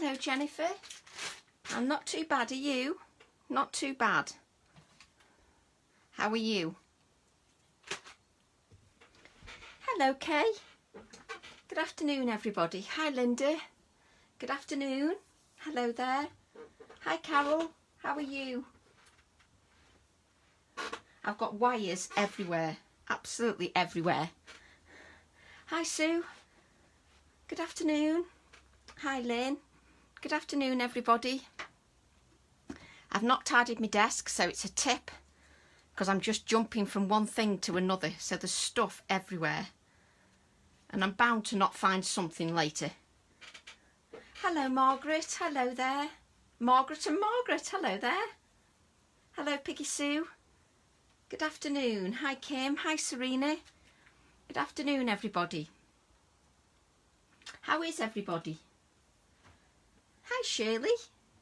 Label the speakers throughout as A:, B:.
A: Hello, Jennifer. I'm not too bad, are you? Not too bad. How are you? Hello, Kay. Good afternoon, everybody. Hi, Linda. Good afternoon. Hello there. Hi, Carol. How are you? I've got wires everywhere. Absolutely everywhere. Hi, Sue. Good afternoon. Hi, Lynn. Good afternoon, everybody. I've not tidied my desk, so it's a tip, because I'm just jumping from one thing to another, so there's stuff everywhere. And I'm bound to not find something later. Hello, Margaret. Hello there. Margaret and Margaret. Hello there. Hello, Piggy Sue. Good afternoon. Hi, Kim. Hi, Serena. Good afternoon, everybody. How is everybody? Hi, Shirley.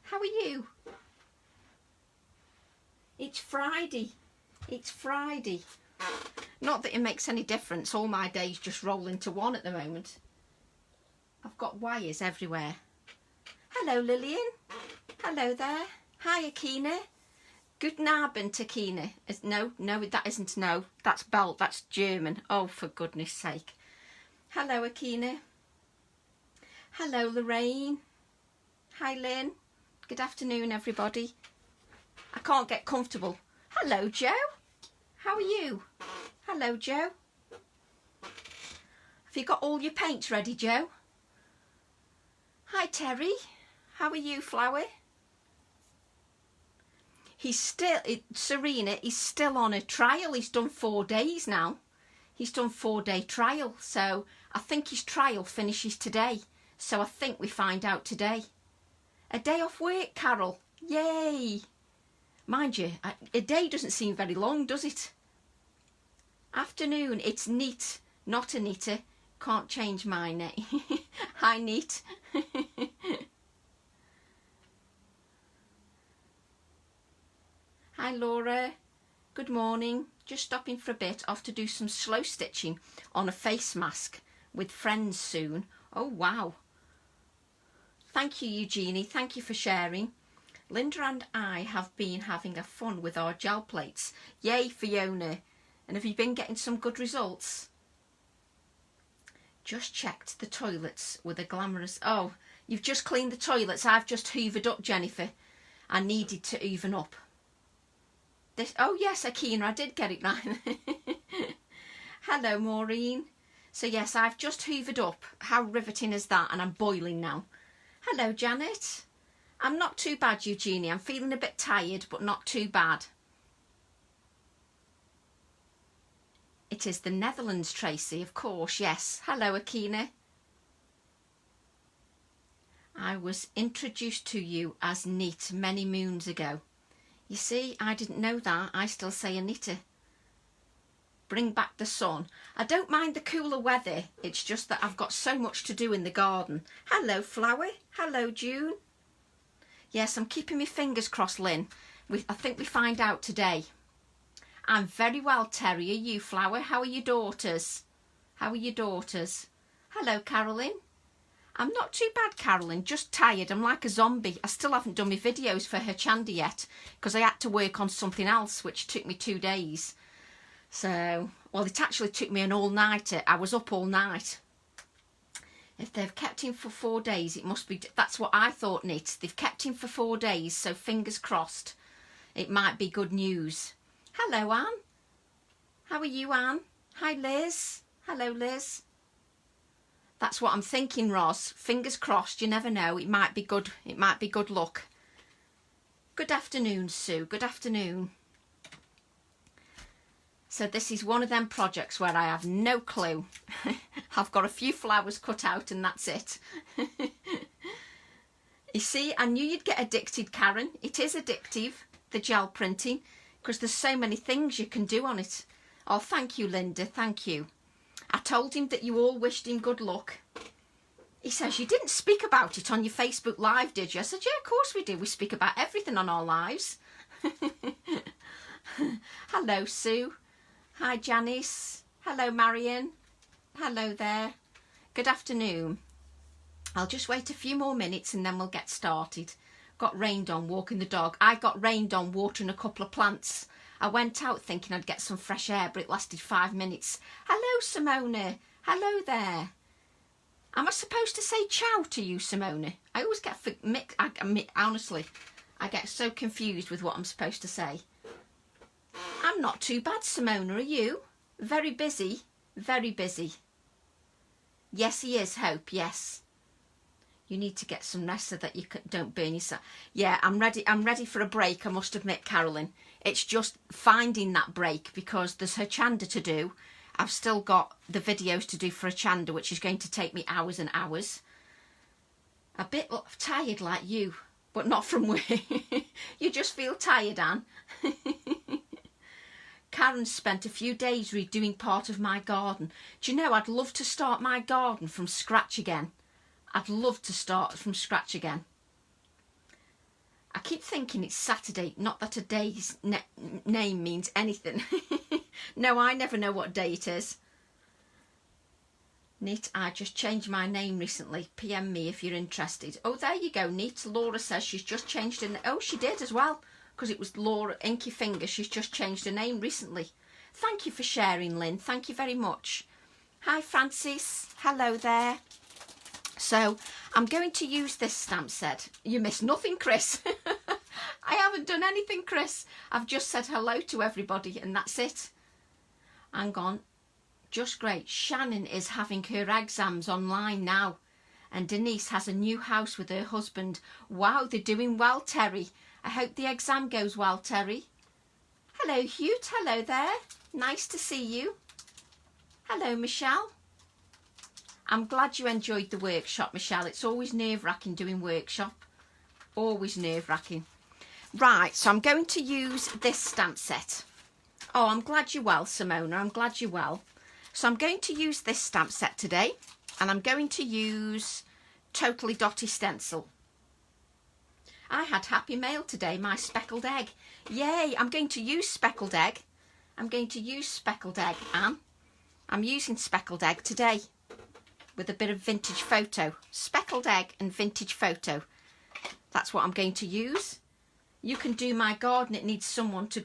A: How are you? It's Friday. It's Friday. Not that it makes any difference. All my days just roll into one at the moment. I've got wires everywhere. Hello, Lillian. Hello there. Hi, Akina. Guten Abend, Akina. No, that isn't no. That's Belt. That's German. Oh, for goodness sake. Hello, Akina. Hello, Lorraine. Hi, Lynn. Good afternoon, everybody. I can't get comfortable. Hello, Joe. How are you? Hello, Joe. Have you got all your paints ready, Joe? Hi, Terry. How are you, Flower? He's still, Serena, he's still on a trial. He's done 4 days now. He's done 4-day trial. So I think his trial finishes today. So I think we find out today. A day off work, Carol. Yay. Mind you, a day doesn't seem very long, does it? Afternoon, it's Neat, not Anita. Can't change my name. Hi, Neat. Hi, Laura. Good morning. Just stopping for a bit, off to do some slow stitching on a face mask with friends soon. Oh, wow. Thank you, Eugenie. Thank you for sharing. Linda and I have been having a fun with our gel plates. Yay, Fiona. And have you been getting some good results? Just checked the toilets with a glamorous... Oh, you've just cleaned the toilets. I've just hoovered up, Jennifer. I needed to even up. Oh, yes, Akina, I did get it right. Hello, Maureen. So, yes, I've just hoovered up. How riveting is that? And I'm boiling now. Hello, Janet. I'm not too bad, Eugenie. I'm feeling a bit tired, but not too bad. It is the Netherlands, Tracy, of course, yes. Hello, Akina. I was introduced to you as Neat many moons ago. You see, I didn't know that. I still say Anita. Bring back the sun. I don't mind the cooler weather. It's just that I've got so much to do in the garden. Hello, Flower. Hello, June. Yes, I'm keeping my fingers crossed, Lynn. I think we find out today. I'm very well, Terry. Are you, Flower? How are your daughters? How are your daughters? Hello, Carolyn. I'm not too bad, Carolyn. Just tired. I'm like a zombie. I still haven't done my videos for her Chandy yet because I had to work on something else, which took me 2 days. So, well, it actually took me an all-nighter. I was up all night. If they've kept him for 4 days, it must be... That's what I thought, Nit. They've kept him for 4 days, so fingers crossed. It might be good news. Hello, Anne. How are you, Anne? Hi, Liz. Hello, Liz. That's what I'm thinking, Roz. Fingers crossed. You never know. It might be good. It might be good luck. Good afternoon, Sue. Good afternoon. So this is one of them projects where I have no clue. I've got a few flowers cut out and that's it. You see, I knew you'd get addicted, Karen. It is addictive, the gel printing, because there's so many things you can do on it. Oh, thank you, Linda. Thank you. I told him that you all wished him good luck. He says, you didn't speak about it on your Facebook Live, did you? I said, yeah, of course we do. We speak about everything on our lives. Hello, Sue. Hi, Janice. Hello, Marion. Hello there. Good afternoon. I'll just wait a few more minutes and then we'll get started. Got rained on walking the dog. I got rained on watering a couple of plants. I went out thinking I'd get some fresh air, but it lasted 5 minutes. Hello, Simona. Hello there. Am I supposed to say ciao to you, Simona? I always get mixed. Honestly, I get so confused with what I'm supposed to say. I'm not too bad, Simona. Are you? Very busy. Very busy. Yes, he is, Hope. Yes. You need to get some rest so that you don't burn yourself. Yeah, I'm ready. I'm ready for a break, I must admit, Carolyn. It's just finding that break because there's her Chanda to do. I've still got the videos to do for a Chanda, which is going to take me hours and hours. A bit tired like you, but not from work. You just feel tired, Anne. Karen spent a few days redoing part of my garden. Do you know, I'd love to start my garden from scratch again. I'd love to start from scratch again. I keep thinking it's Saturday, not that a day's name means anything. No, I never know what day it is. Neat, I just changed my name recently. PM me if you're interested. Oh, there you go, Neat. Laura says she's just changed her name. Oh, she did as well, because it was Laura Inky Finger. She's just changed her name recently. Thank you for sharing, Lynn. Thank you very much. Hi, Francis. Hello there. So I'm going to use this stamp set. You missed nothing, Chris. I haven't done anything, Chris. I've just said hello to everybody and that's it. Hang on. Just great. Shannon is having her exams online now. And Denise has a new house with her husband. Wow, they're doing well, Terry. I hope the exam goes well, Terry. Hello, Hugh. Hello there. Nice to see you. Hello, Michelle. I'm glad you enjoyed the workshop, Michelle. It's always nerve-wracking doing workshop. Always nerve-wracking. Right, so I'm going to use this stamp set. Oh, I'm glad you're well, Simona. I'm glad you're well. So I'm going to use this stamp set today. And I'm going to use Totally Dotty Stencil. I had Happy Mail today, my speckled egg. Yay, I'm going to use speckled egg. I'm going to use speckled egg, Anne. I'm using speckled egg today. With a bit of vintage photo. Speckled egg and vintage photo. That's what I'm going to use. You can do my garden. It needs someone to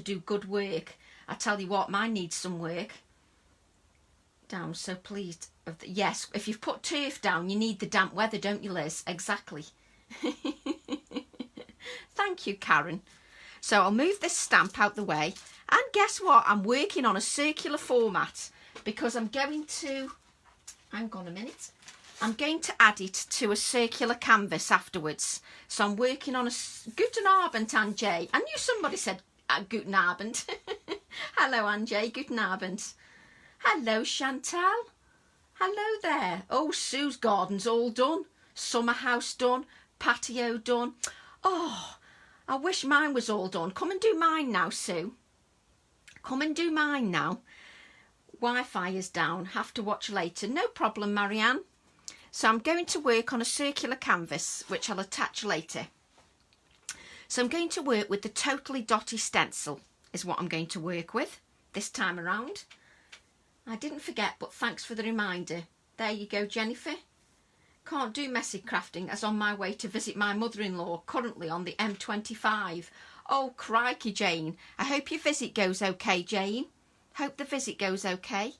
A: do good work. I tell you what, mine needs some work. Down, so pleased. Yes, if you've put turf down, you need the damp weather, don't you, Liz? Exactly. Thank you, Karen. So I'll move this stamp out the way. And guess what? I'm working on a circular format because I'm going to... Hang on a minute. I'm going to add it to a circular canvas afterwards. So I'm working on a... Guten Abend, Anjay. I knew somebody said Guten Abend. Hello, Anjay. Guten Abend. Hello, Chantal. Hello there. Oh, Sue's garden's all done. Summer house done. Patio done. Oh, I wish mine was all done. Come and do mine now, Sue. Come and do mine now. Wi-Fi is down. Have to watch later. No problem, Marianne. So I'm going to work on a circular canvas, which I'll attach later. So I'm going to work with the Totally Dotty Stencil, is what I'm going to work with this time around. I didn't forget, but thanks for the reminder. There you go, Jennifer. Can't do messy crafting as on my way to visit my mother-in-law, currently on the M25. Oh, crikey, Jane. I hope your visit goes okay, Jane. Hope the visit goes okay.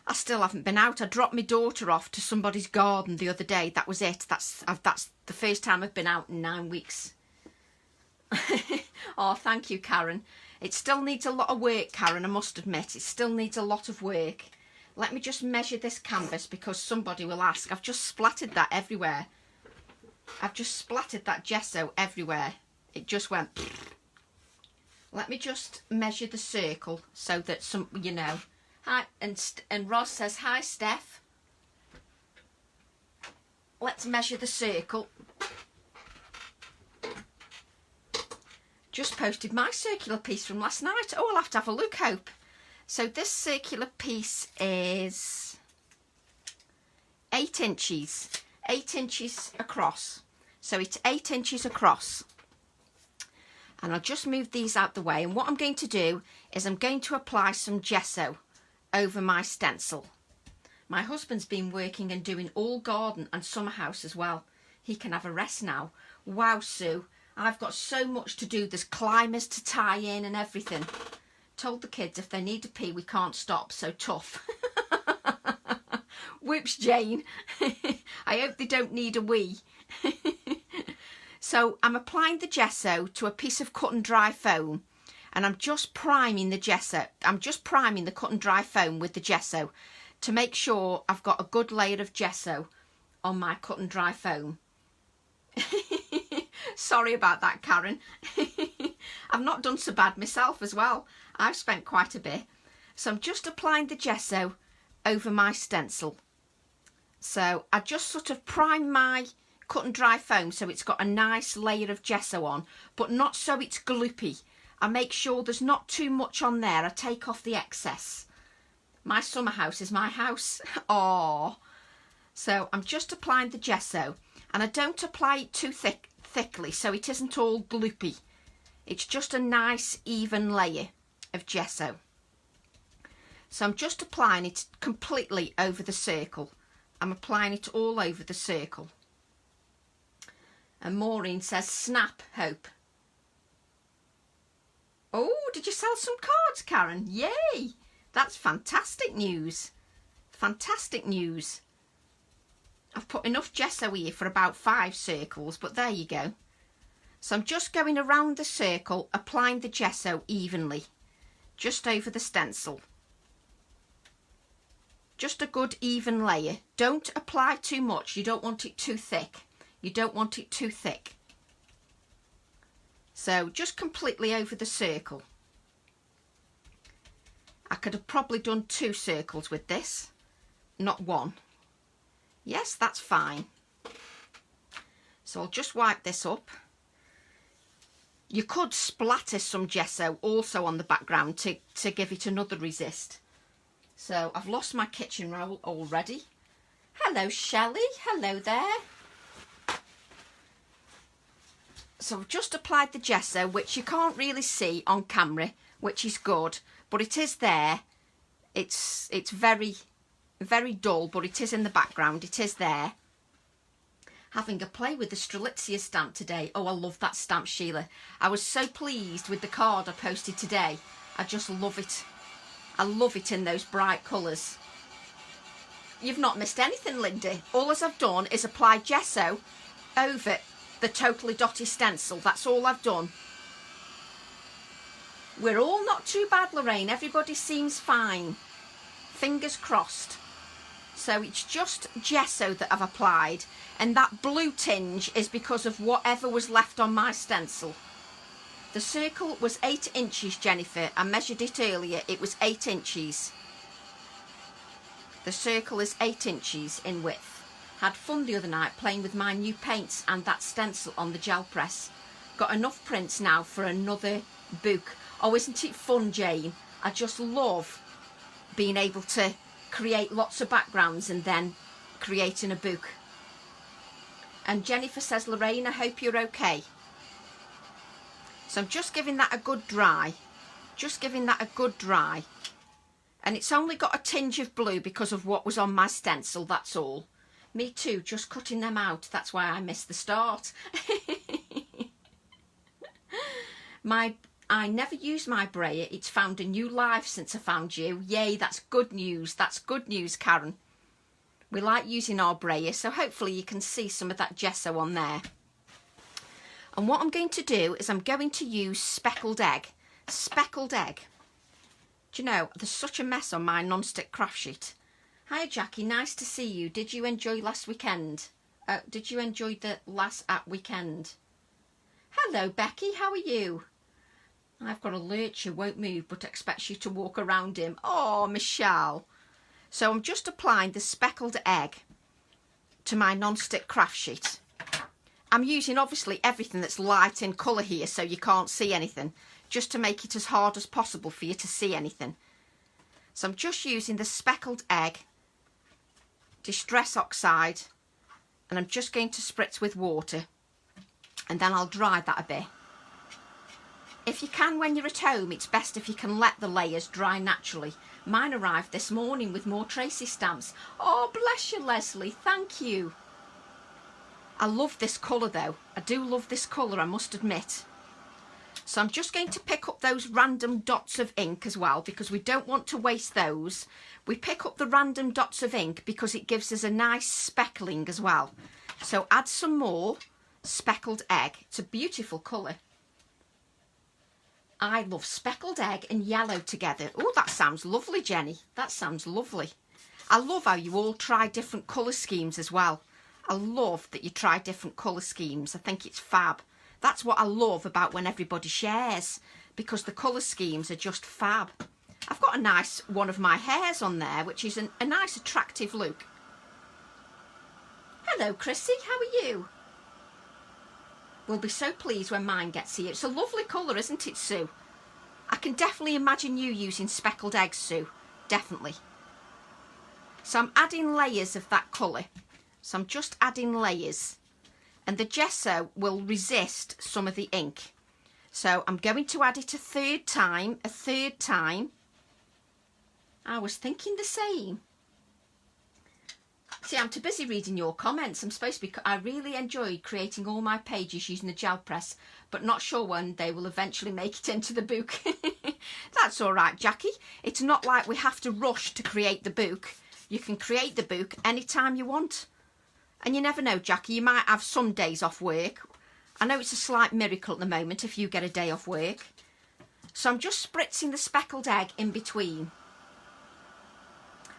A: I still haven't been out. I dropped my daughter off to somebody's garden the other day. That was it. That's the first time I've been out in 9 weeks. Oh, thank you, Karen. It still needs a lot of work, Karen, I must admit. It still needs a lot of work. Let me just measure this canvas because somebody will ask. I've just splattered that everywhere. I've just splattered that gesso everywhere. It just went... Let me just measure the circle so that some, you know. Hi, and Ross says, hi, Steph. Let's measure the circle. Just posted my circular piece from last night. Oh, I'll have to have a look, Hope. So this circular piece is 8 inches. 8 inches across. So it's 8 inches across. And I'll just move these out the way. And what I'm going to do is I'm going to apply some gesso over my stencil. My husband's been working and doing all garden and summer house as well. He can have a rest now. Wow, Sue, I've got so much to do. There's climbers to tie in and everything. Told the kids if they need a pee, we can't stop, so tough. Whoops, Jane. I hope they don't need a wee. So I'm applying the gesso to a piece of cut and dry foam, and I'm just priming the gesso. I'm just priming the cut and dry foam with the gesso to make sure I've got a good layer of gesso on my cut and dry foam. Sorry about that, Karen. I've not done so bad myself as well. I've spent quite a bit. So I'm just applying the gesso over my stencil. So I just sort of prime my cut and dry foam so it's got a nice layer of gesso on, but not so it's gloopy. I make sure there's not too much on there. I take off the excess. My summer house is my house. Aww. So I'm just applying the gesso, and I don't apply it too thickly so it isn't all gloopy. It's just a nice even layer of gesso. So I'm just applying it completely over the circle. I'm applying it all over the circle. And Maureen says, snap, Hope. Oh, did you sell some cards, Karen? Yay! That's fantastic news. Fantastic news. I've put enough gesso here for about 5 circles, but there you go. So I'm just going around the circle, applying the gesso evenly, just over the stencil. Just a good even layer. Don't apply too much. You don't want it too thick. You don't want it too thick. So just completely over the circle. I could have probably done 2 circles with this, not 1. Yes, that's fine. So I'll just wipe this up. You could splatter some gesso also on the background to give it another resist. So I've lost my kitchen roll already. Hello, Shelley. Hello there. So I've just applied the gesso, which you can't really see on camera, which is good, but it is there. It's very, very dull, but it is in the background. It is there. Having a play with the Strelitzia stamp today. Oh, I love that stamp, Sheila. I was so pleased with the card I posted today. I just love it. I love it in those bright colours. You've not missed anything, Linda. All as I've done is apply gesso over the totally dotty stencil. That's all I've done. We're all not too bad, Lorraine. Everybody seems fine. Fingers crossed. So it's just gesso that I've applied, and that blue tinge is because of whatever was left on my stencil. The circle was 8 inches, Jennifer. I measured it earlier. It was 8 inches. The circle is 8 inches in width. Had fun the other night playing with my new paints and that stencil on the gel press. Got enough prints now for another book. Oh, isn't it fun, Jane? I just love being able to create lots of backgrounds and then creating a book. And Jennifer says, Lorraine, I hope you're okay. So I'm just giving that a good dry. Just giving that a good dry. And it's only got a tinge of blue because of what was on my stencil, that's all. Me too, just cutting them out. That's why I missed the start. I never use my brayer. It's found a new life since I found you. Yay, that's good news. That's good news, Karen. We like using our brayer, so hopefully you can see some of that gesso on there. And what I'm going to do is I'm going to use speckled egg. Speckled egg. Do you know, there's such a mess on my non-stick craft sheet. Hi, Jackie. Nice to see you. Did you enjoy last weekend? Did you enjoy the last weekend? Hello, Becky. How are you? I've got a lurch who won't move but expects you to walk around him. Oh, Michelle. So I'm just applying the speckled egg to my non-stick craft sheet. I'm using obviously everything that's light in colour here so you can't see anything, just to make it as hard as possible for you to see anything. So I'm just using the speckled egg, Distress Oxide, and I'm just going to spritz with water, and then I'll dry that a bit. If you can, when you're at home, it's best if you can let the layers dry naturally. Mine arrived this morning with more Tracy stamps. Oh, bless you, Leslie. Thank you. I love this colour though. I do love this colour, I must admit. So I'm just going to pick up those random dots of ink as well, because we don't want to waste those. We pick up the random dots of ink because it gives us a nice speckling as well. So add some more speckled egg. It's a beautiful colour. I love speckled egg and yellow together. Oh, that sounds lovely, Jenny. That sounds lovely. I love how you all try different colour schemes as well. I love that you try different colour schemes. I think it's fab. That's what I love about when everybody shares, because the colour schemes are just fab. I've got a nice one of my hairs on there, which is a nice attractive look. Hello, Chrissy. How are you? We'll be so pleased when mine gets here. It's a lovely colour, isn't it, Sue? I can definitely imagine you using speckled eggs, Sue. Definitely. So I'm adding layers of that colour. So I'm just adding layers. And the gesso will resist some of the ink. So I'm going to add it a third time. I was thinking the same. See, I'm too busy reading your comments. I'm supposed to be... I really enjoyed creating all my pages using the gel press, but not sure when they will eventually make it into the book. That's all right, Jackie. It's not like we have to rush to create the book. You can create the book anytime you want. And you never know, Jackie, you might have some days off work. I know it's a slight miracle at the moment if you get a day off work. So I'm just spritzing the speckled egg in between.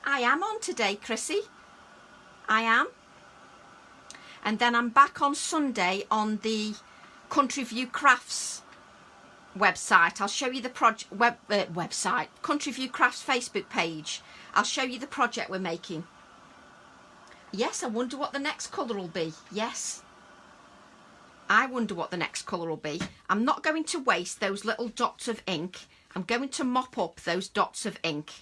A: I am on today, Chrissy. I am. And then I'm back on Sunday on the Country View Crafts website. I'll show you the website, Country View Crafts Facebook page. I'll show you the project we're making. Yes, I wonder what the next colour will be. Yes. I wonder what the next colour will be. I'm not going to waste those little dots of ink. I'm going to mop up those dots of ink.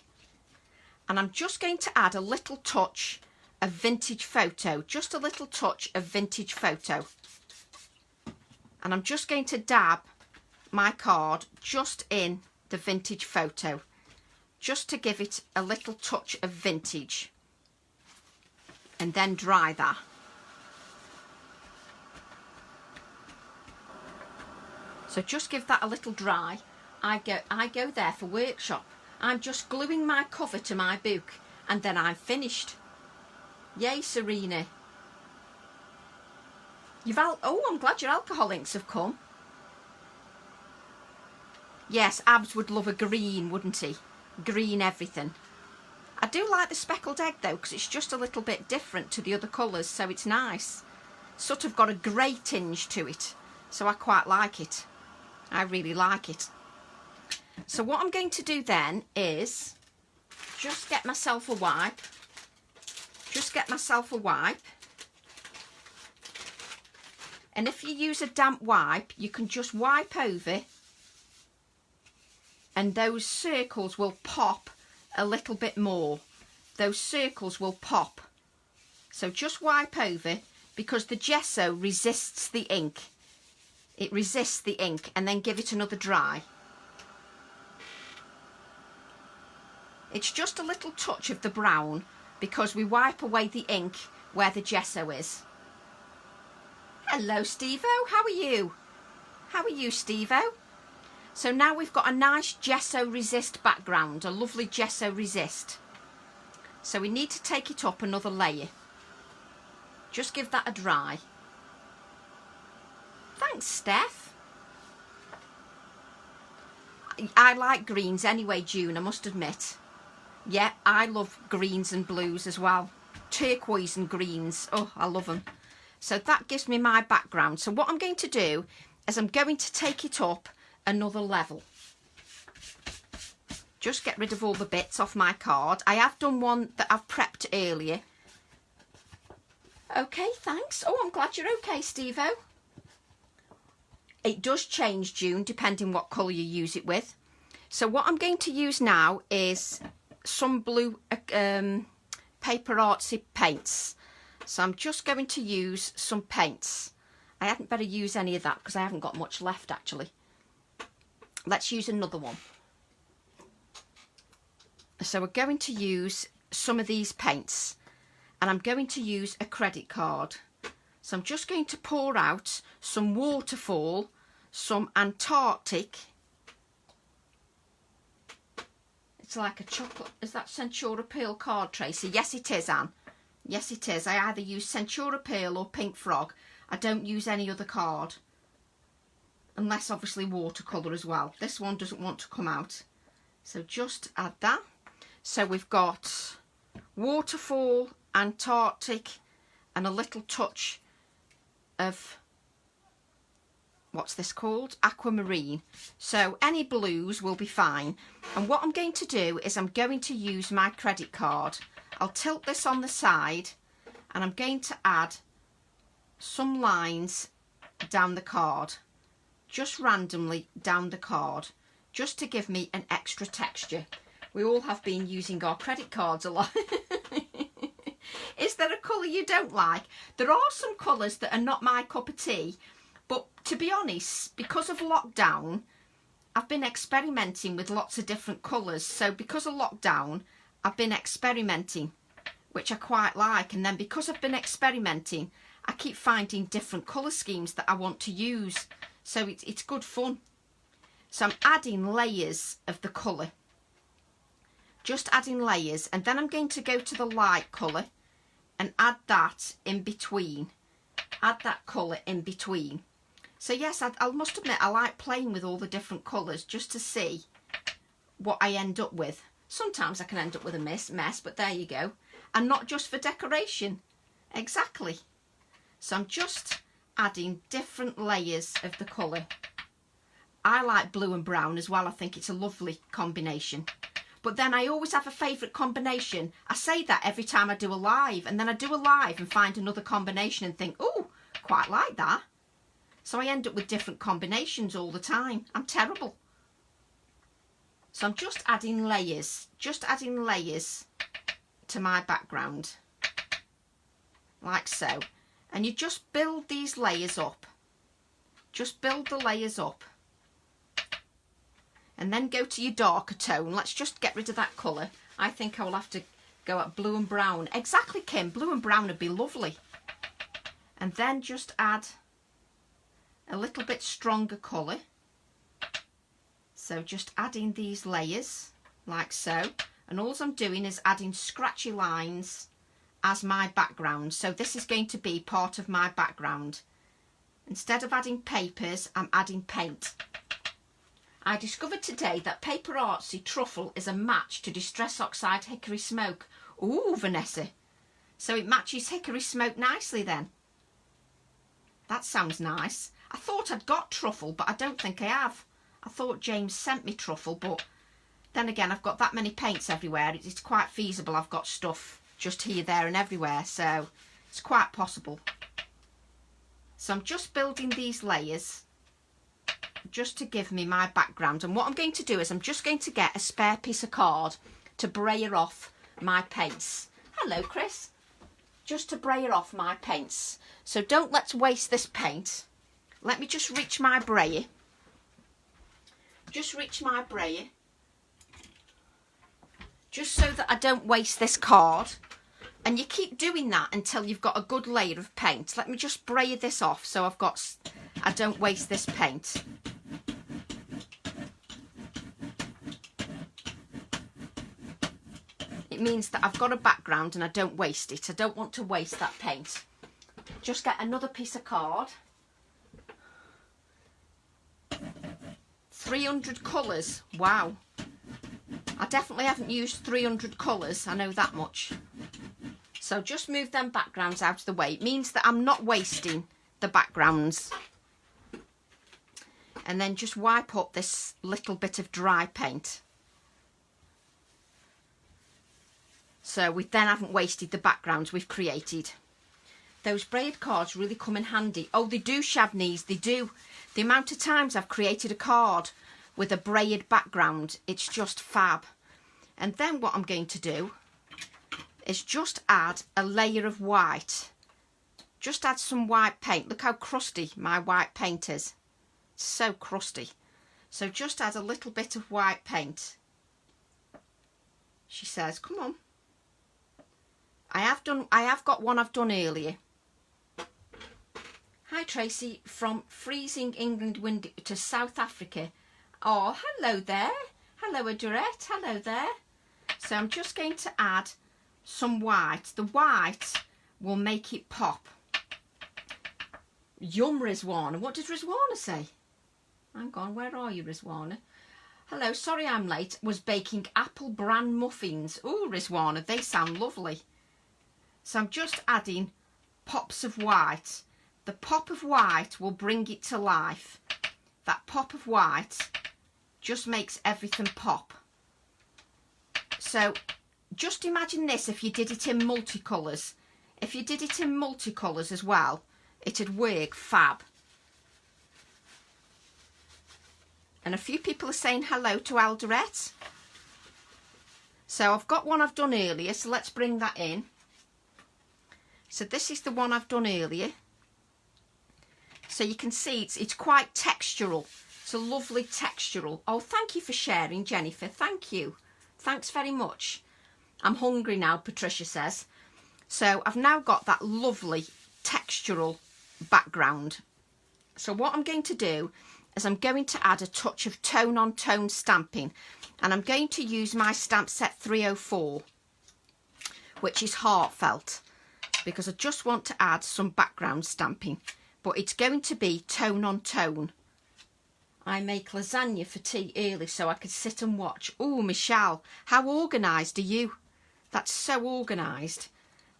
A: And I'm just going to add a little touch of vintage photo. Just a little touch of vintage photo. And I'm just going to dab my card just in the vintage photo. Just to give it a little touch of vintage. And then dry that. So just give that a little dry. I go there for workshop. I'm just gluing my cover to my book and then I'm finished. Yay, Serena. Oh, I'm glad your alcohol inks have come. Yes, Abs would love a green, wouldn't he? Green everything. I do like the speckled egg though, because it's just a little bit different to the other colours, so it's nice. Sort of got a grey tinge to it, so I quite like it. I really like it. So what I'm going to do then is just get myself a wipe. And if you use a damp wipe, you can just wipe over and those circles will pop a little bit more. Those circles will pop. So just wipe over because the gesso resists the ink. It resists the ink, and then give it another dry. It's just a little touch of the brown because we wipe away the ink where the gesso is. Hello, Steve-O. How are you? How are you, Steve-O? So now we've got a nice gesso resist background, a lovely gesso resist. So we need to take it up another layer. Just give that a dry. Thanks, Steph. I like greens anyway, June, I must admit. Yeah, I love greens and blues as well. Turquoise and greens. Oh, I love them. So that gives me my background. So what I'm going to do is I'm going to take it up another level. Just get rid of all the bits off my card. I have done one that I've prepped earlier. Okay, thanks. Oh, I'm glad you're okay, Steve-O. It does change, June, depending what colour you use it with. So what I'm going to use now is some blue paper artsy paints. So I'm just going to use some paints. I hadn't better use any of that because I haven't got much left actually. let's use another one. So we're going to use some of these paints, and I'm going to use a credit card. So I'm just going to pour out some Waterfall, some Antarctic. It's like a chocolate. Is that Centura Pearl card, Tracy? Yes, it is, Anne. Yes, it is. I either use Centura Pearl or Pink Frog. I don't use any other card. Unless, obviously, watercolour as well. This one doesn't want to come out. So just add that. So we've got Waterfall, Antarctic, and a little touch of, what's this called? Aquamarine. So any blues will be fine. And what I'm going to do is I'm going to use my credit card. I'll tilt this on the side, and I'm going to add some lines down the card. Just randomly down the card. Just to give me an extra texture. We all have been using our credit cards a lot. Is there a colour you don't like? There are some colours that are not my cup of tea, but to be honest, because of lockdown, I've been experimenting with lots of different colours. So because of lockdown, I've been experimenting, which I quite like. And then because I've been experimenting, I keep finding different colour schemes that I want to use. So it's good fun. So I'm adding layers of the colour. Just adding layers, and then I'm going to go to the light colour and add that in between. Add that colour in between. So yes, I must admit I like playing with all the different colours just to see what I end up with. Sometimes I can end up with a mess, but there you go. And not just for decoration. Exactly. So I'm just adding different layers of the colour. I like blue and brown as well. I think it's a lovely combination. But then I always have a favourite combination. I say that every time I do a live, and then I do a live and find another combination and think, oh, quite like that. So I end up with different combinations all the time. I'm terrible. So I'm just adding layers to my background, like so. And you just build these layers up. Just build the layers up. And then go to your darker tone. Let's just get rid of that colour. I think I will have to go at blue and brown. Exactly, Kim. Blue and brown would be lovely. And then just add a little bit stronger colour. So just adding these layers, like so. And all I'm doing is adding scratchy lines as my background. So this is going to be part of my background. Instead of adding papers, I'm adding paint. I discovered today that Paper Artsy Truffle is a match to Distress Oxide Hickory Smoke. Ooh, Vanessa. So it matches hickory smoke nicely then. That sounds nice. I thought I'd got truffle, but I don't think I have. I thought James sent me truffle, but then again, I've got that many paints everywhere. It's quite feasible I've got stuff just here, there and everywhere. So it's quite possible. So I'm just building these layers just to give me my background. And what I'm going to do is I'm just going to get a spare piece of card to brayer off my paints. Hello, Chris. Just to brayer off my paints. So let's waste this paint. Let me just reach my brayer. Just reach my brayer. Just so that I don't waste this card. And you keep doing that until you've got a good layer of paint. Let me just brayer this off so I don't waste this paint. It means that I've got a background and I don't waste it. I don't want to waste that paint. Just get another piece of card. 300 colours. Wow. I definitely haven't used 300 colours. I know that much. So just move them backgrounds out of the way. It means that I'm not wasting the backgrounds. And then just wipe up this little bit of dry paint. So we then haven't wasted the backgrounds we've created. Those braid cards really come in handy. Oh, they do, Shavnees, they do. The amount of times I've created a card with a braid background, it's just fab. And then what I'm going to do is just add a layer of white. Just add some white paint. Look how crusty my white paint is. It's so crusty. So just add a little bit of white paint. She says, come on. I have got one I've done earlier. Hi Tracy, from freezing England windy to South Africa. Oh, hello there. Hello Adorette, hello there. So I'm just going to add some white. The white will make it pop. Yum, Rizwana. What did Rizwana say? Hang on, where are you, Rizwana? Hello, sorry I'm late. Was baking apple bran muffins. Oh, Rizwana, they sound lovely. So I'm just adding pops of white. The pop of white will bring it to life. That pop of white just makes everything pop. So just imagine this if you did it in multicolours. If you did it in multicolours as well, it'd work fab. And a few people are saying hello to Alderette. So I've got one I've done earlier, so let's bring that in. So this is the one I've done earlier. So you can see it's quite textural. It's a lovely textural. Oh, thank you for sharing, Jennifer. Thank you. Thanks very much. I'm hungry now, Patricia says. So I've now got that lovely textural background. So what I'm going to do is I'm going to add a touch of tone on tone stamping, and I'm going to use my stamp set 304, which is heartfelt, because I just want to add some background stamping, but it's going to be tone on tone. I make lasagna for tea early so I could sit and watch. Oh, Michelle, how organised are you? That's so organised.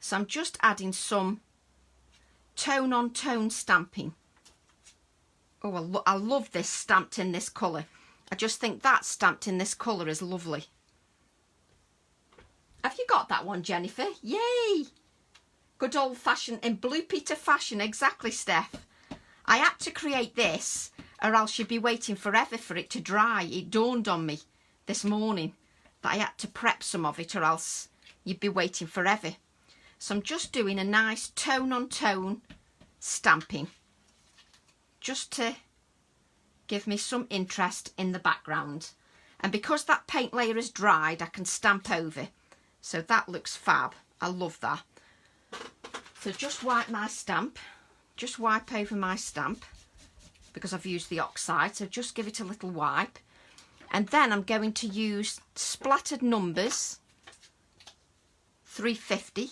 A: So I'm just adding some tone on tone stamping. Oh, I love this stamped in this colour. I just think that stamped in this colour is lovely. Have you got that one, Jennifer? Yay! Good old fashioned, in Blue Peter fashion, exactly, Steph. I had to create this or else you'd be waiting forever for it to dry. It dawned on me this morning that I had to prep some of it or else you'd be waiting forever. So I'm just doing a nice tone on tone stamping, just to give me some interest in the background. And because that paint layer is dried, I can stamp over. So that looks fab. I love that. So just wipe my stamp. Just wipe over my stamp because I've used the oxide. So just give it a little wipe. And then I'm going to use splattered numbers, 350.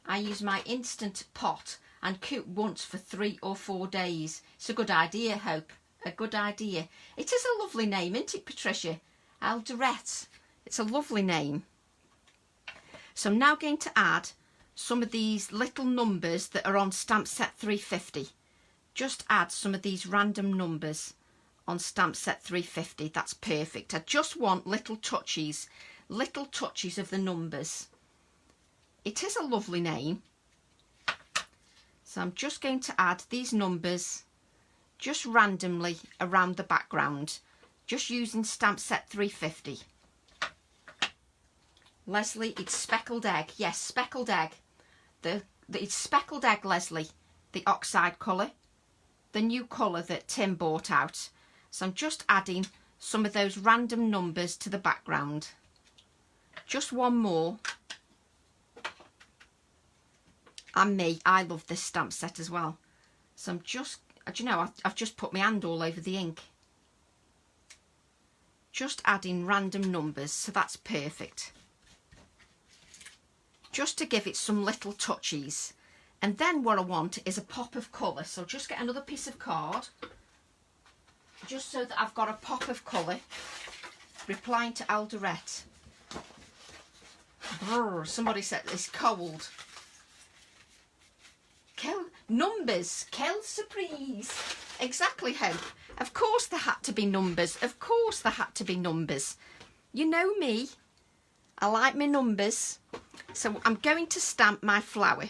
A: I use my Instant Pot and cook once for 3 or 4 days. It's a good idea, Hope. A good idea. It is a lovely name, isn't it, Patricia? Alderette. It's a lovely name. So I'm now going to add some of these little numbers that are on stamp set 350. Just add some of these random numbers on stamp set 350. That's perfect. I just want little touches of the numbers. It is a lovely name. So I'm just going to add these numbers just randomly around the background, just using stamp set 350. Leslie, it's speckled egg. Yes, speckled egg. It's speckled egg, Leslie, the oxide colour, the new colour that Tim bought out. So I'm just adding some of those random numbers to the background. Just one more. And me, I love this stamp set as well. So I'm just, do you know, I've just put my hand all over the ink. Just adding random numbers, so that's perfect. Just to give it some little touches. And then what I want is a pop of colour. So just get another piece of card, just so that I've got a pop of colour. Replying to Alderette. Brr, somebody said it's cold. Numbers, Kel surprise. Exactly, Hope. Of course there had to be numbers. Of course there had to be numbers. You know me. I like my numbers. So I'm going to stamp my flower.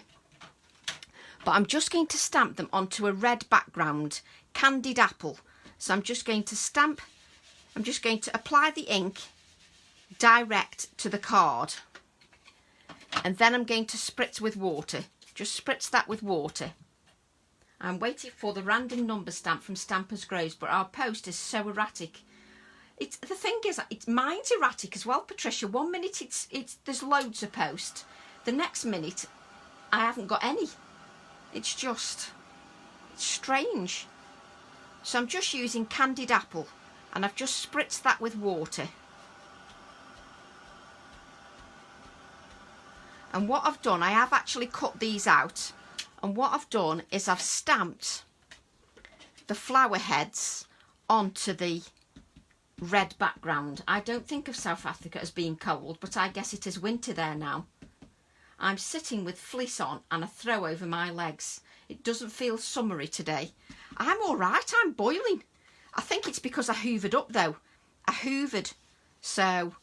A: But I'm just going to stamp them onto a red background. Candied apple. So I'm just going to stamp. I'm just going to apply the ink direct to the card. And then I'm going to spritz with water. Just spritz that with water. I'm waiting for the random number stamp from Stampers Groves, but our post is so erratic. The thing is, mine's erratic as well, Patricia. 1 minute there's loads of post. The next minute, I haven't got any. It's strange. So I'm just using candied apple, and I've just spritzed that with water. And what I've done, I have actually cut these out. And what I've done is I've stamped the flower heads onto the red background. I don't think of South Africa as being cold, but I guess it is winter there now. I'm sitting with fleece on and a throw over my legs. It doesn't feel summery today. I'm all right, I'm boiling. I think it's because I hoovered up though. I hoovered, so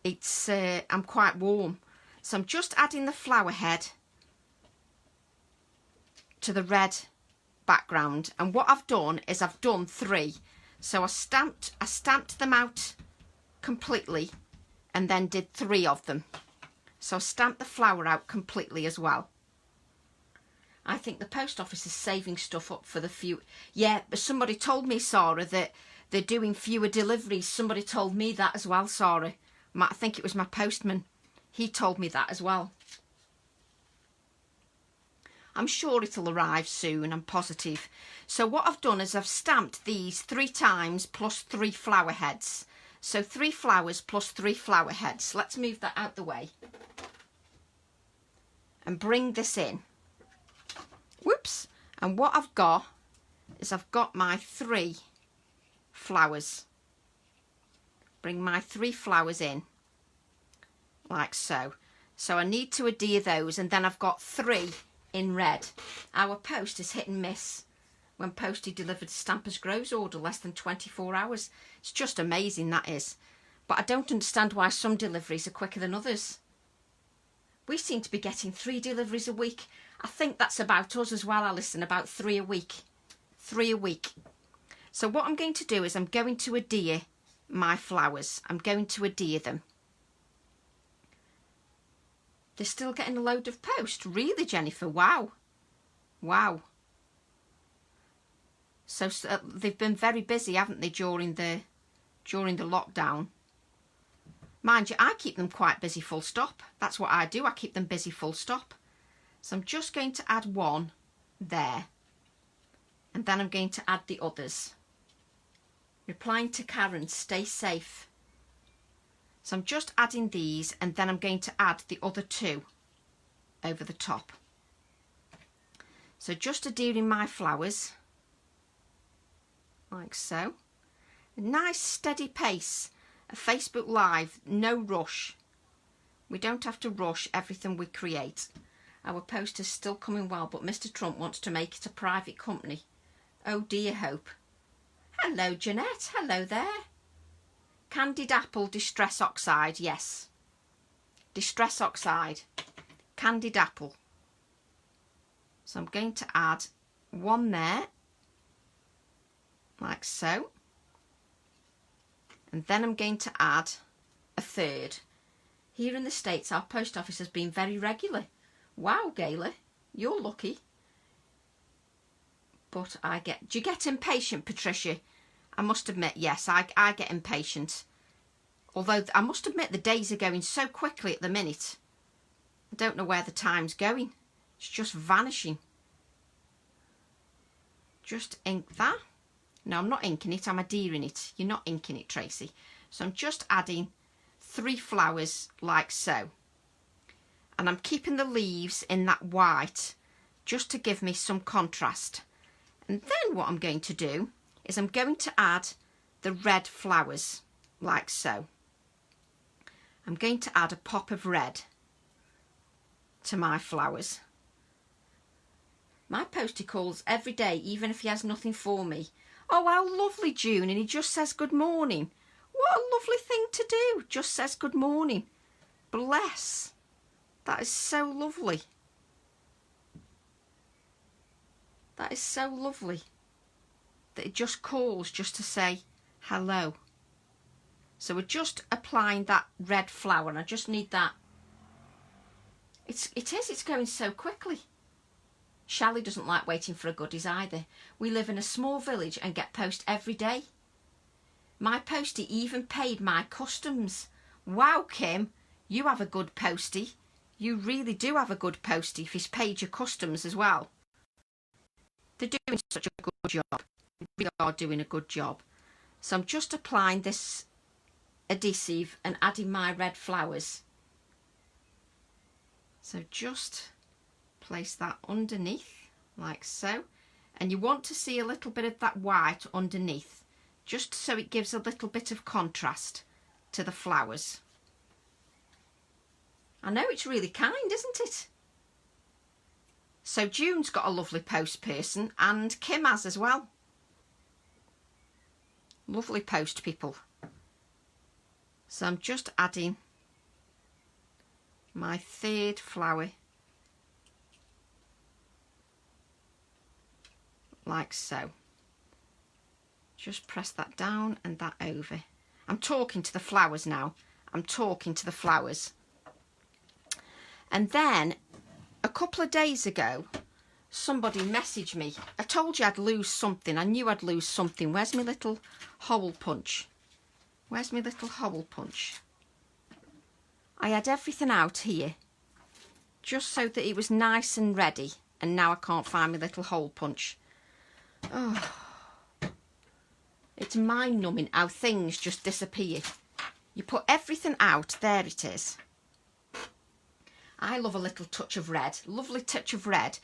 A: it's I'm quite warm. So I'm just adding the flower head to the red background, and what I've done is I've done 3. So I stamped them out completely and then did 3 of them. So I stamped the flower out completely as well. I think the post office is saving stuff up for the few. Yeah, but somebody told me, Sarah, that they're doing fewer deliveries. Somebody told me that as well, Sarah. I think it was my postman. He told me that as well. I'm sure it'll arrive soon, I'm positive. So what I've done is I've stamped these 3 times plus 3 flower heads. So 3 flowers plus 3 flower heads. Let's move that out the way. And bring this in. Whoops. And what I've got is I've got my 3 flowers. Bring my 3 flowers in. Like so. So I need to adhere those, and then I've got 3 in red. Our post is hit and miss. When posted delivered Stampers Groves order less than 24 hours. It's just amazing, that is. But I don't understand why some deliveries are quicker than others. We seem to be getting 3 deliveries a week. I think that's about us as well, Alison, about 3 a week. 3 a week. So what I'm going to do is I'm going to adhere my flowers. I'm going to adhere them. They're still getting a load of post. Really, Jennifer? Wow. Wow. So they've been very busy, haven't they, during the lockdown? Mind you, I keep them quite busy, full stop. That's what I do. I keep them busy, full stop. So I'm just going to add 1 there. And then I'm going to add the others. Replying to Karen, stay safe. So I'm just adding these, and then I'm going to add the other 2 over the top. So just adhering my flowers, like so. A nice steady pace. A Facebook Live, no rush. We don't have to rush everything we create. Our post is still coming well, but Mr. Trump wants to make it a private company. Oh dear, Hope. Hello, Jeanette. Hello there. Candied apple distress oxide, yes. Distress oxide. Candied apple. So I'm going to add 1 there. Like so. And then I'm going to add a 3rd. Here in the States, our post office has been very regular. Wow, Gayla, you're lucky. But do you get impatient, Patricia? I must admit, yes, I get impatient. Although I must admit the days are going so quickly at the minute. I don't know where the time's going. It's just vanishing. Just ink that. No, I'm not inking it, I'm adhering it. You're not inking it, Tracy. So I'm just adding 3 flowers like so. And I'm keeping the leaves in that white just to give me some contrast. And then what I'm going to do is I'm going to add the red flowers like so. I'm going to add a pop of red to my flowers. My postie calls every day, even if he has nothing for me. Oh, how lovely, June, and he just says good morning. What a lovely thing to do, just says good morning. Bless. That is so lovely. That is so lovely. That it just calls just to say hello. So we're just applying that red flower, and I just need that. It's going so quickly. Shelley doesn't like waiting for her goodies either. We live in a small village and get post every day. My postie even paid my customs. Wow, Kim, you have a good postie. You really do have a good postie if he's paid your customs as well. They're doing such a good job. They are doing a good job. So I'm just applying this adhesive and adding my red flowers. So just place that underneath like so. And you want to see a little bit of that white underneath, just so it gives a little bit of contrast to the flowers. I know it's really kind, isn't it? So June's got a lovely post person, and Kim has as well. Lovely post people. So I'm just adding my third flower like so. Just press that down and that over. I'm talking to the flowers now. I'm talking to the flowers. And then a couple of days ago, somebody messaged me. I told you I'd lose something. I knew I'd lose something. Where's my little hole punch? Where's my little hole punch? I had everything out here just so that it was nice and ready. And now I can't find my little hole punch. Oh, it's mind-numbing how things just disappear. You put everything out, there it is. I love a little touch of red, lovely touch of red.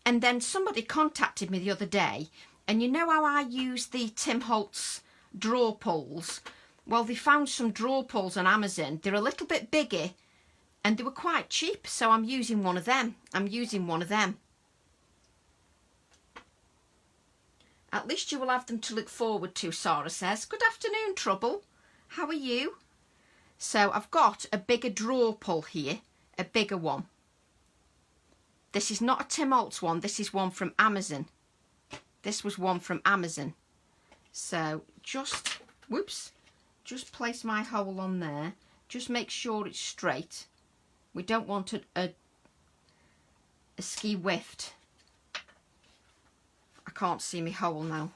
A: And then somebody contacted me the other day, and you know how I use the Tim Holtz draw pulls? Well, they found some draw pulls on Amazon. They're a little bit bigger, and they were quite cheap, so I'm using one of them. At least you will have them to look forward to, Sarah says. Good afternoon, Trouble. How are you? So I've got a bigger draw pull here, a bigger one. This is not a Tim Holtz one. This is one from Amazon. This was one from Amazon. So just, whoops, just place my hole on there. Just make sure it's straight. We don't want a ski whiffed. I can't see my hole now.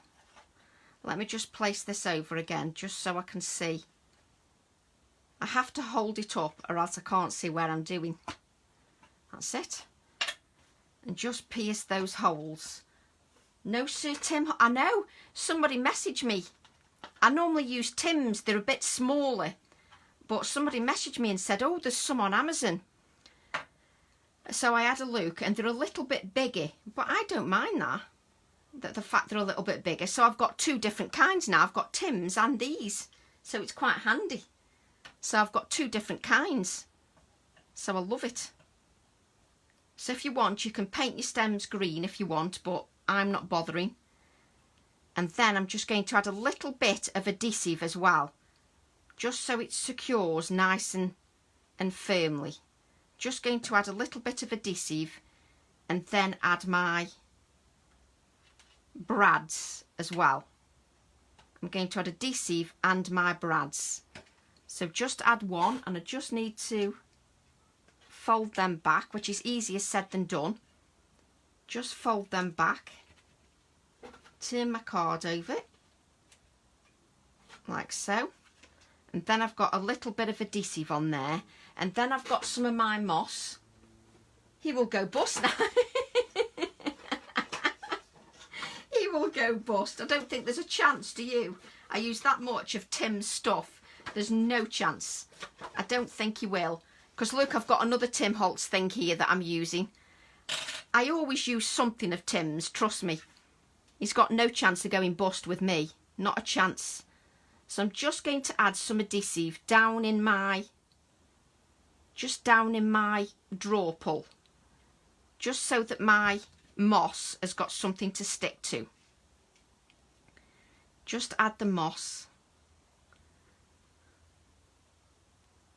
A: Let me just place this over again, just so I can see. I have to hold it up or else I can't see where I'm doing. That's it. And just pierce those holes. No, Sir Tim, I know, somebody messaged me. I normally use Tim's, they're a bit smaller. But somebody messaged me and said, oh, there's some on Amazon. So I had a look and they're a little bit bigger. But I don't mind that. The fact they're a little bit bigger. So I've got two different kinds now. I've got Tim's and these. So it's quite handy. So I've got two different kinds. So I love it. So if you want, you can paint your stems green if you want, but I'm not bothering. And then I'm just going to add a little bit of adhesive as well, just so it secures nice and firmly. Just going to add a little bit of adhesive and then add my brads as well. I'm going to add adhesive and my brads. So just add one, and I just need to fold them back, which is easier said than done. Just fold them back, turn my card over like so, and then I've got a little bit of adhesive on there, and then I've got some of my moss. He will go bust now. He will go bust. I don't think there's a chance, do you? I use that much of Tim's stuff. There's no chance. I don't think he will. Because look, I've got another Tim Holtz thing here that I'm using. I always use something of Tim's, trust me. He's got no chance of going bust with me. Not a chance. So I'm just going to add some adhesive down in my draw pull. Just so that my moss has got something to stick to. Just add the moss.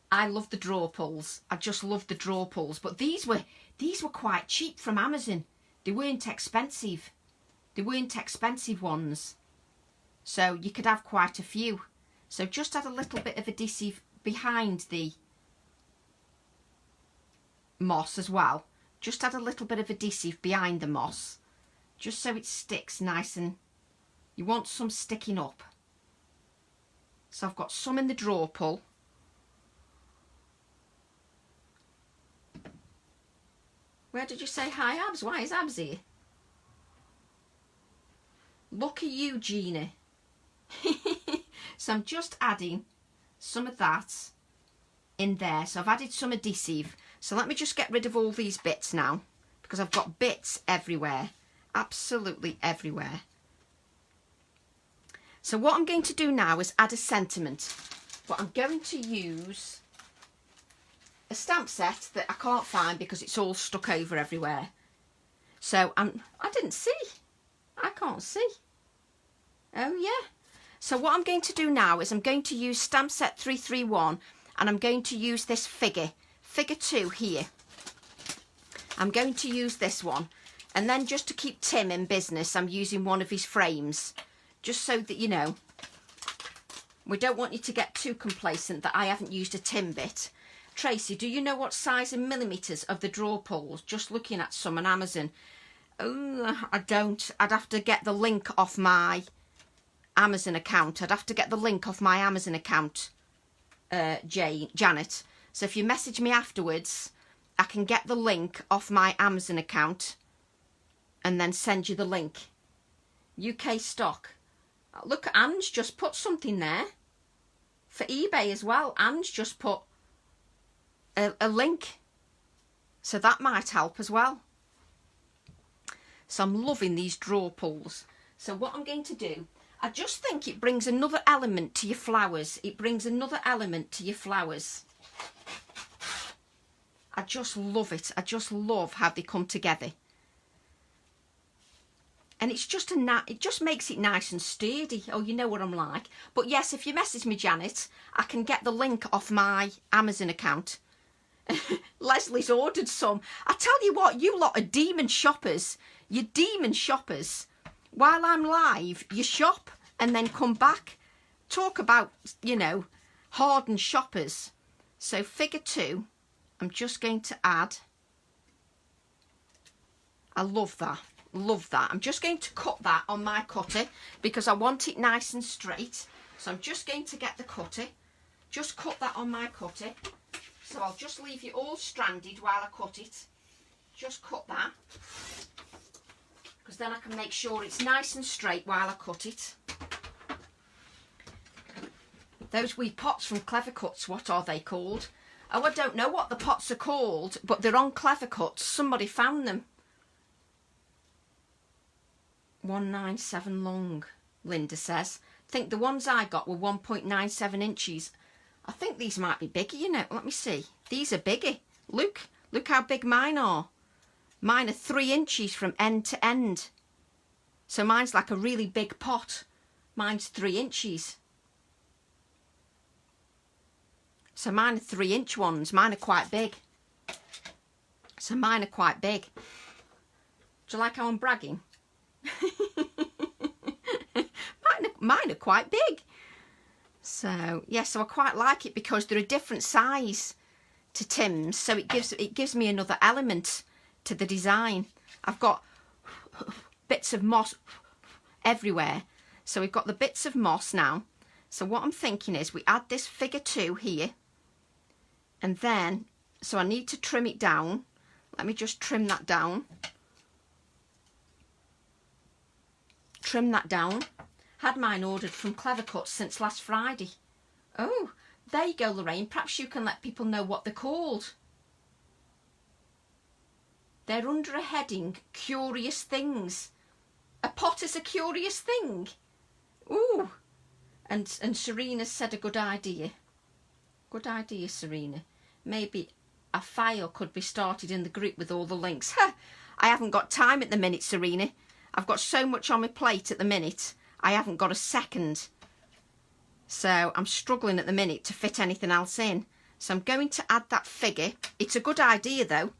A: I love the draw pulls. I just love the draw pulls. But these were quite cheap from Amazon. They weren't expensive. They weren't expensive ones. So you could have quite a few. So just add a little bit of adhesive behind the moss as well. just add a little bit of adhesive behind the moss, just so it sticks nice, and you want some sticking up. So I've got some in the drawer pull. Where did you say hi, Abs? Why is Abs here? Look at you, Gina. So I'm just adding some of that in there. So I've added some adhesive. So let me just get rid of all these bits now, because I've got bits everywhere, absolutely everywhere. So what I'm going to do now is add a sentiment, but I'm going to use a stamp set that I can't find because it's all stuck over everywhere. So I didn't see. I can't see. Oh yeah. So what I'm going to do now is I'm going to use stamp set 331, and I'm going to use this figure 2 here. I'm going to use this one, and then just to keep Tim in business, I'm using one of his frames, just so that you know. We don't want you to get too complacent that I haven't used a Tim bit. Tracy, do you know what size in millimetres of the drawer pulls? Just looking at some on Amazon. Oh, I don't. I'd have to get the link off my Amazon account. Janet. So if you message me afterwards, I can get the link off my Amazon account and then send you the link. UK stock. Look, Ange just put something there for eBay as well. Ange just put a link, so that might help as well. So I'm loving these drawer pulls. So what I'm going to do, I just think it brings another element to your flowers. It brings another element to your flowers. I just love it. I just love how they come together. And it's just it just makes it nice and sturdy. Oh, you know what I'm like. But yes, if you message me, Janet, I can get the link off my Amazon account. Leslie's ordered some. I tell you what, you lot are demon shoppers. You're demon shoppers. While I'm live, you shop and then come back. Talk about, you know, hardened shoppers. So figure 2, I'm just going to add. I love that. Love that. I'm just going to cut that on my cutter because I want it nice and straight. So I'm just going to get the cutter. Just cut that on my cutter. So I'll just leave you all stranded while I cut it. Just cut that. Because then I can make sure it's nice and straight while I cut it. Those wee pots from Clever Cuts, what are they called? Oh, I don't know what the pots are called, but they're on Clever Cuts. Somebody found them. 197 long, Linda says. I think the ones I got were 1.97 inches. I think these might be bigger, you know. Let me see. These are bigger. Look how big mine are. Mine are 3 inches from end to end. So mine's like a really big pot. Mine's 3 inches. So mine are 3-inch ones. Mine are quite big. So mine are quite big. Do you like how I'm bragging? Mine are quite big. So yeah, so I quite like it because they're a different size to Tim's, so it gives me another element to the design. I've got bits of moss everywhere, so we've got the bits of moss now. So what I'm thinking is we add this figure 2 here, and then so I need to trim it down. Let me just trim that down. Trim that down. Had mine ordered from Clever Cuts since last Friday. Oh, there you go, Lorraine. Perhaps you can let people know what they're called. They're under a heading, Curious Things. A pot is a curious thing. Ooh. And Serena said a good idea. Good idea, Serena. Maybe a file could be started in the group with all the links. I haven't got time at the minute, Serena. I've got so much on my plate at the minute. I haven't got a second. So I'm struggling at the minute to fit anything else in. So I'm going to add that figure. It's a good idea though,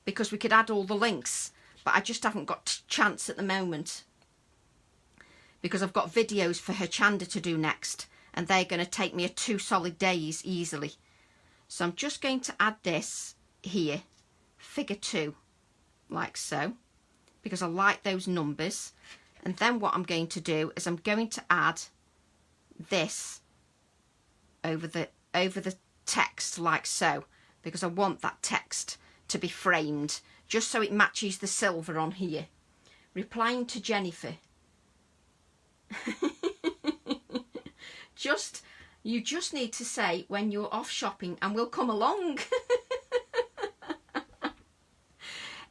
A: because we could add all the links, but I just haven't got chance at the moment. Because I've got videos for her Chanda to do next, and they're going to take me 2 solid days easily. So I'm just going to add this here, figure 2. like so, because I like those numbers. And then what I'm going to do is I'm going to add this over the text like so, because I want that text to be framed, just so it matches the silver on here. Replying to Jennifer. You just need to say when you're off shopping and we'll come along.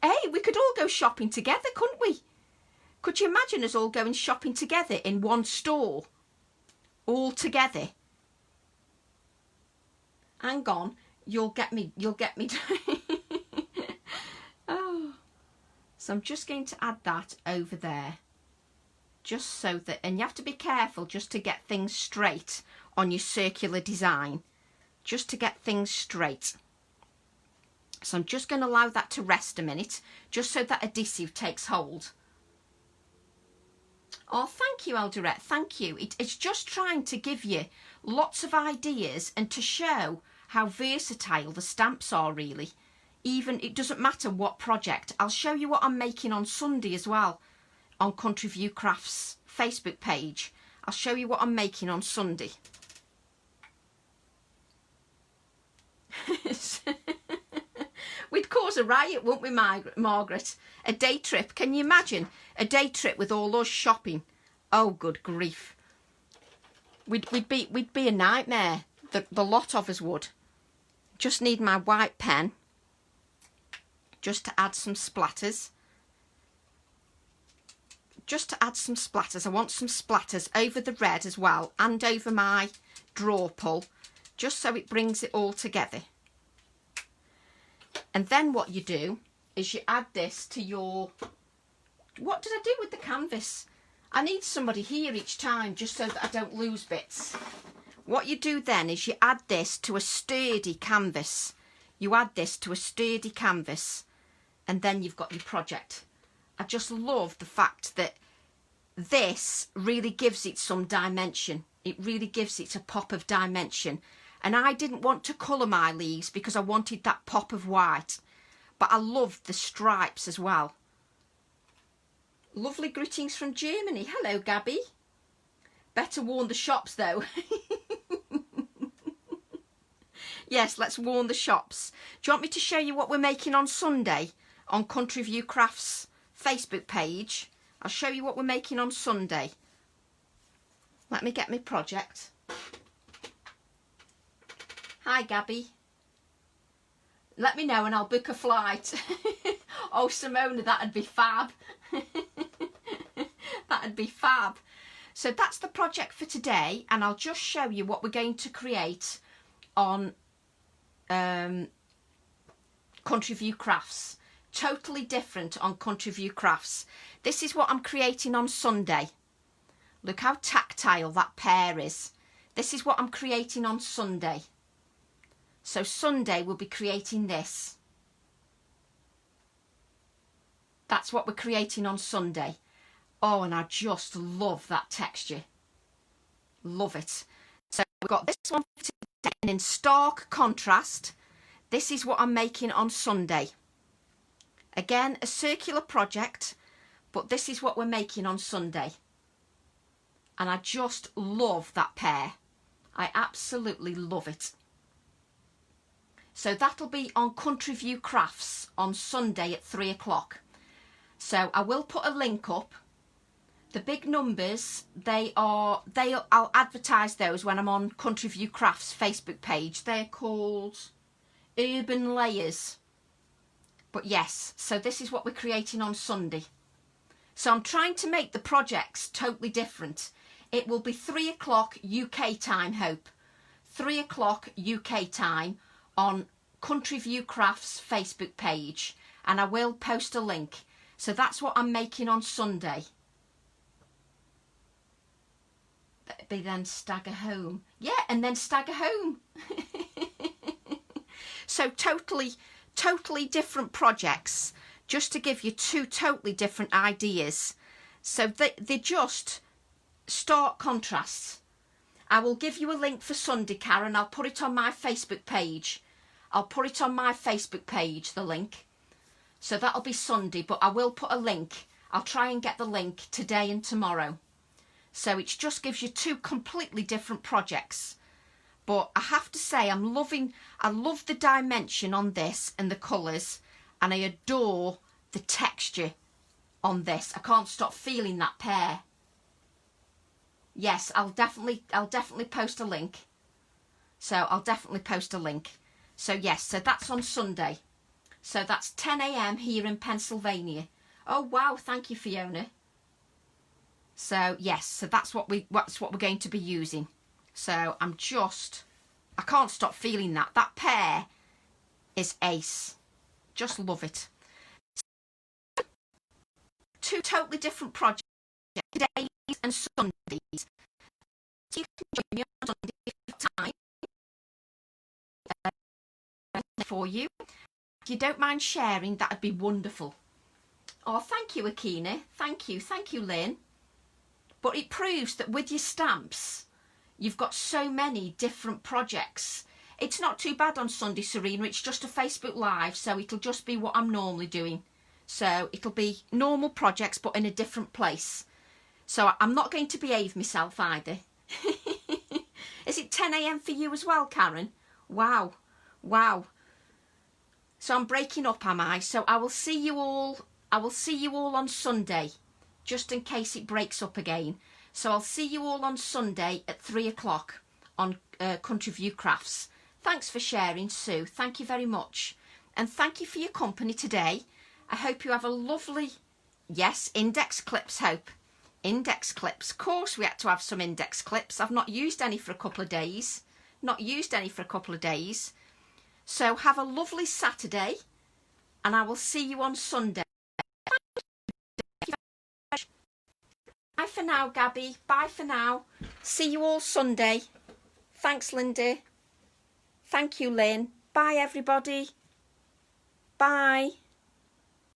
A: Hey, we could all go shopping together, couldn't we? Could you imagine us all going shopping together in one store? All together. Hang on, you'll get me. Oh. So I'm just going to add that over there. Just so that, and you have to be careful just to get things straight on your circular design. Just to get things straight. So I'm just going to allow that to rest a minute, just so that adhesive takes hold. Oh, thank you, Elderette, thank you. It's just trying to give you lots of ideas and to show how versatile the stamps are, really. Even, it doesn't matter what project. I'll show you what I'm making on Sunday as well, on Country View Crafts Facebook page. I'll show you what I'm making on Sunday. We'd cause a riot, wouldn't we, Margaret? A day trip. Can you imagine? A day trip with all us shopping. Oh, good grief. We'd be a nightmare. The lot of us would. Just need my white pen. Just to add some splatters. Just to add some splatters. I want some splatters over the red as well. And over my draw pull. Just so it brings it all together. And then what you do is you add this to your... What did I do with the canvas? I need somebody here each time just so that I don't lose bits. What you do then is you add this to a sturdy canvas. You add this to a sturdy canvas and then you've got your project. I just love the fact that this really gives it some dimension. It really gives it a pop of dimension. And I didn't want to colour my leaves because I wanted that pop of white. But I loved the stripes as well. Lovely greetings from Germany. Hello, Gabby. Better warn the shops, though. Yes, let's warn the shops. Do you want me to show you what we're making on Sunday on Country View Crafts Facebook page? I'll show you what we're making on Sunday. Let me get my project. Hi, Gabby. Let me know and I'll book a flight. Oh, Simona, that'd be fab. That'd be fab. So that's the project for today, and I'll just show you what we're going to create on Country View Crafts. Totally different on Country View Crafts. This is what I'm creating on Sunday. Look how tactile that pear is. This is what I'm creating on Sunday. So Sunday we'll be creating this. That's what we're creating on Sunday. Oh, and I just love that texture. Love it. So we've got this one in stark contrast. This is what I'm making on Sunday. Again, a circular project, but this is what we're making on Sunday. And I just love that pear. I absolutely love it. So that'll be on Country View Crafts on Sunday at 3 o'clock. So I will put a link up. The big numbers, I'll advertise those when I'm on Country View Crafts Facebook page. They're called Urban Layers. But yes, so this is what we're creating on Sunday. So I'm trying to make the projects totally different. It will be 3 o'clock UK time, Hope. 3 o'clock UK time on Country View Crafts Facebook page. And I will post a link. So that's what I'm making on Sunday. That'd be then stagger home. Yeah, and then stagger home. So totally different projects, just to give you two totally different ideas. So they're just stark contrasts. I will give you a link for Sunday, Karen. I'll put it on my Facebook page. I'll put it on my Facebook page, the link. So that'll be Sunday, but I will put a link. I'll try and get the link today and tomorrow. So it just gives you two completely different projects. But I have to say, I love the dimension on this and the colours, and I adore the texture on this. I can't stop feeling that pear. Yes, I'll definitely post a link. So I'll definitely post a link. So yes, so that's on Sunday. So that's 10 a.m. here in Pennsylvania. Oh wow, thank you, Fiona. So yes, so that's what we're going to be using. So I can't stop feeling that. That pear is ace. Just love it. Two totally different projects, days and Sundays. So you can join me on Sunday if you have time for you. If you don't mind sharing, that'd be wonderful. Oh, thank you, Akina. Thank you, Lynn. But it proves that with your stamps, you've got so many different projects. It's not too bad on Sunday, Serena. It's just a Facebook Live, so it'll just be what I'm normally doing. So it'll be normal projects, but in a different place. So I'm not going to behave myself either. Is it 10 a.m. for you as well, Karen? Wow. So I'm breaking up, am I? So I will see you all on Sunday, just in case it breaks up again. So I'll see you all on Sunday at 3 o'clock on Country View Crafts. Thanks for sharing, Sue. Thank you very much. And thank you for your company today. I hope you have a lovely, yes, index clips, Hope. Index clips. Of course we had to have some index clips. I've not used any for a couple of days. So have a lovely Saturday, and I will see you on Sunday. Bye for now, Gabby. Bye for now. See you all Sunday. Thanks, Linda. Thank you, Lynn. Bye, everybody. Bye.